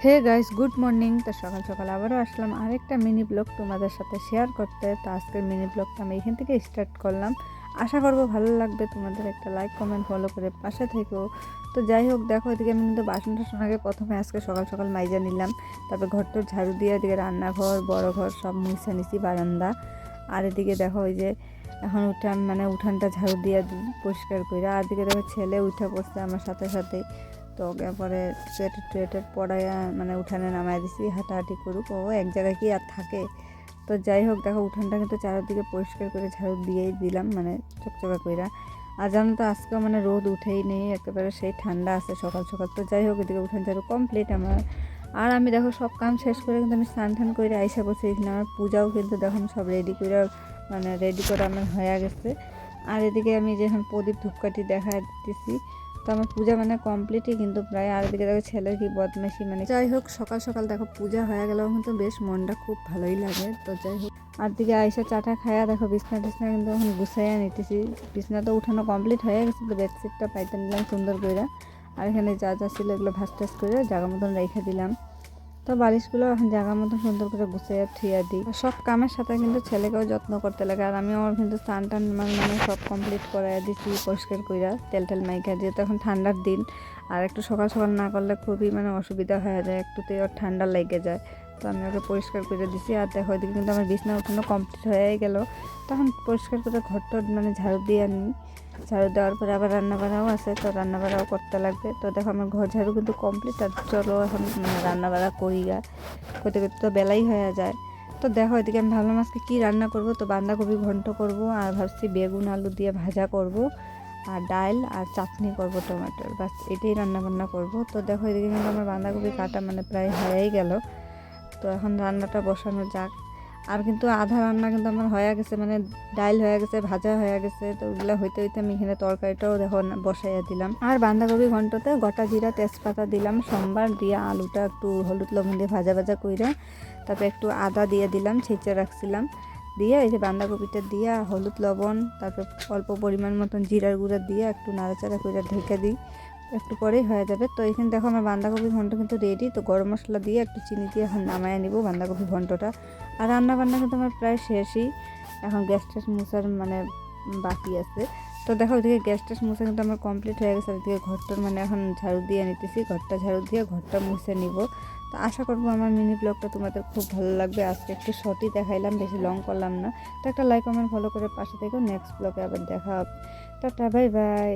Hey guys, good morning. তো সকাল সকাল আবারও আসলাম আরেকটা মিনি ব্লগ তোমাদের সাথে শেয়ার করতে। তো আজকের মিনি ব্লগটা আমি এখান থেকে স্টার্ট করলাম। আশা করবো ভালো লাগবে তোমাদের। একটা লাইক কমেন্ট ফলো করে পাশে থেকো। তো যাই হোক, দেখো এদিকে আমি কিন্তু বাসন টাসন আগে প্রথমে আজকে সকাল সকাল মাইজা নিলাম। তারপর ঘরটোর ঝাড়ু দিয়ে এদিকে রান্নাঘর, বড় ঘর সব মুছে নিছি, বারান্দা। আর এদিকে দেখো ওই যে এখন উঠানটা ঝাড়ু দিয়ে পরিষ্কার করে। আর দিকে দেখো ছেলে উঠে পড়ছে আমার সাথে সাথে। তো ওকে পরে সোয়েটার পরাইয়া উঠানে নামাই দিছি, হাঁটাহাঁটি করুক, ও এক জায়গায় কি আর থাকে। তো যাই হোক, দেখো উঠানটা কিন্তু চারিদিকে পরিষ্কার করে ঝাড়ু দিয়েই দিলাম, চকচকা কইরা। আর জানো তো আজকেও রোদ উঠেই নেই, একেবারে সেই ঠান্ডা আছে সকাল সকাল। তো যাই হোক, এদিকে উঠান ঝাড়ু কমপ্লিট আমার। আর আমি দেখো সব কাম শেষ করে কিন্তু আমি স্নান টান করে আইসা বসে এখানে আমার পূজাও কিন্তু দেখো সব রেডি করে আমার হয়ে গেছে। আর এদিকে আমি যখন প্রদীপ ধূপকাঠি দেখা দিতেছি, তো আমার পূজা কমপ্লিটই কিন্তু প্রায়। আর এদিকে দেখো ছেলের কি বদমাইশি। যাই হোক, সকাল সকাল দেখো পূজা হয়ে গেলেও কিন্তু বেশ মনটা খুব ভালোই লাগে। তো যাই হোক, আর দিকে আইসা চাটা খায়া দেখো বিছনা টিছনা কিন্তু এখন গুছাইয়া নিতেছি। বিছনা তো উঠানো কমপ্লিট হয়ে গেছে, তো বেডশিটটা পাইতে নিলাম সুন্দর করে। আর এখানে যা যা ছিল এগুলো ভাজ টাজ করে জায়গা মতন রেখে দিলাম। তো বালিশগুলো এখন জায়গা মতন সুন্দর করে গুছিয়ে থুইয়া দিই। সব কামের সাথে কিন্তু ছেলেকেও যত্ন করতে লাগে। আর আমি আমার কিন্তু স্নান টান সব কমপ্লিট করাই দিছি পরিষ্কার কইরা, তেল মাইখা, যেহেতু এখন ঠান্ডার দিন। আর একটু সকাল সকাল না করলে খুবই অসুবিধা হয়ে যায়, একটুতেই ওর ঠান্ডা লেগে যায়। তো আমি ওকে পরিষ্কার করে দিছি। আর দেখো ওইদিকে কিন্তু আমার বিছনা উঠানো কমপ্লিট হয়ে গেল। তখন পরিষ্কার করে ঘরটা ঝাড়ু দিয়ে নিই। ঝাড়ু দেওয়ার পরে আবার রান্নাবাড়াও আছে, তো রান্নাবাড়াও করতে লাগবে। তো দেখো আমার ঘর ঝাড়ু কিন্তু কমপ্লিট। আর চলো এখন রান্নাবাড়া করি। আর করতে করতে তো বেলাই হয়ে যায়। তো দেখো এদিকে আমি ভাবলাম আজকে কী রান্না করব। তো বাঁধাকপি ঘন্ট করব, আর ভাবছি বেগুন আলু দিয়ে ভাজা করব, আর ডাল আর চাটনি করব টমেটোর, বাস এটাই রান্না করব। তো দেখো এদিকে কিন্তু আমার বাঁধাকপি কাটা প্রায় হয়েই গেল। তো এখন রান্নাটা বসানো যাক। আর কিন্তু আধা রান্না কিন্তু আমার হয়ে গেছে, ডাল হয়ে গেছে, ভাজা হয়ে গেছে। তো ওগুলো হইতে হইতে আমি এখানে তরকারিটাও দেখো বসাইয়া দিলাম। আর বাঁধাকপি ঘন্টতে গোটা জিরা তেজপাতা দিলাম সোমবার দিয়ে, আলুটা একটু হলুদ লবণ দিয়ে ভাজা ভাজা কইরা, তারপর একটু আদা দিয়ে দিলাম, ছেঁচে রাখছিলাম, দিয়ে এই যে বাঁধাকপিটা দিয়ে হলুদ লবণ, তারপর অল্প পরিমাণ মতন জিরার গুঁড়া দিয়ে একটু নাড়াচাড়া করে ঢেকে দিই। একটু পরেই হয়ে যাবে। তো এখানে দেখো আমার বাঁধাকপি ঘন্ট কিন্তু রেডি। তো গরম মশলা দিয়ে একটু চিনি দিয়ে এখন নামায় নিব বাঁধাকপি ঘন্টটা। আর রান্না কিন্তু আমার প্রায় শেষই। এখন গ্যাস ট্যাস মুছার বাকি আছে। তো দেখো ওইদিকে গ্যাস ট্যাস মুছে কিন্তু আমার কমপ্লিট হয়ে গেছে। ওইদিকে ঘরটার এখন ঝাড়ু দিয়ে নিতেছি, ঘরটা ঝাড়ু দিয়ে ঘরটা মুছে নিব। তো আশা করবো আমার মিনি ব্লগটা তোমাদের খুব ভালো লাগবে। আজকে একটু শর্টই দেখাইলাম, বেশি লং করলাম না। তো একটা লাইক কমেন্ট ফলো করে পাশে থেকেও। নেক্সট ব্লগে আবার দেখা হবে। Tata, bye bye.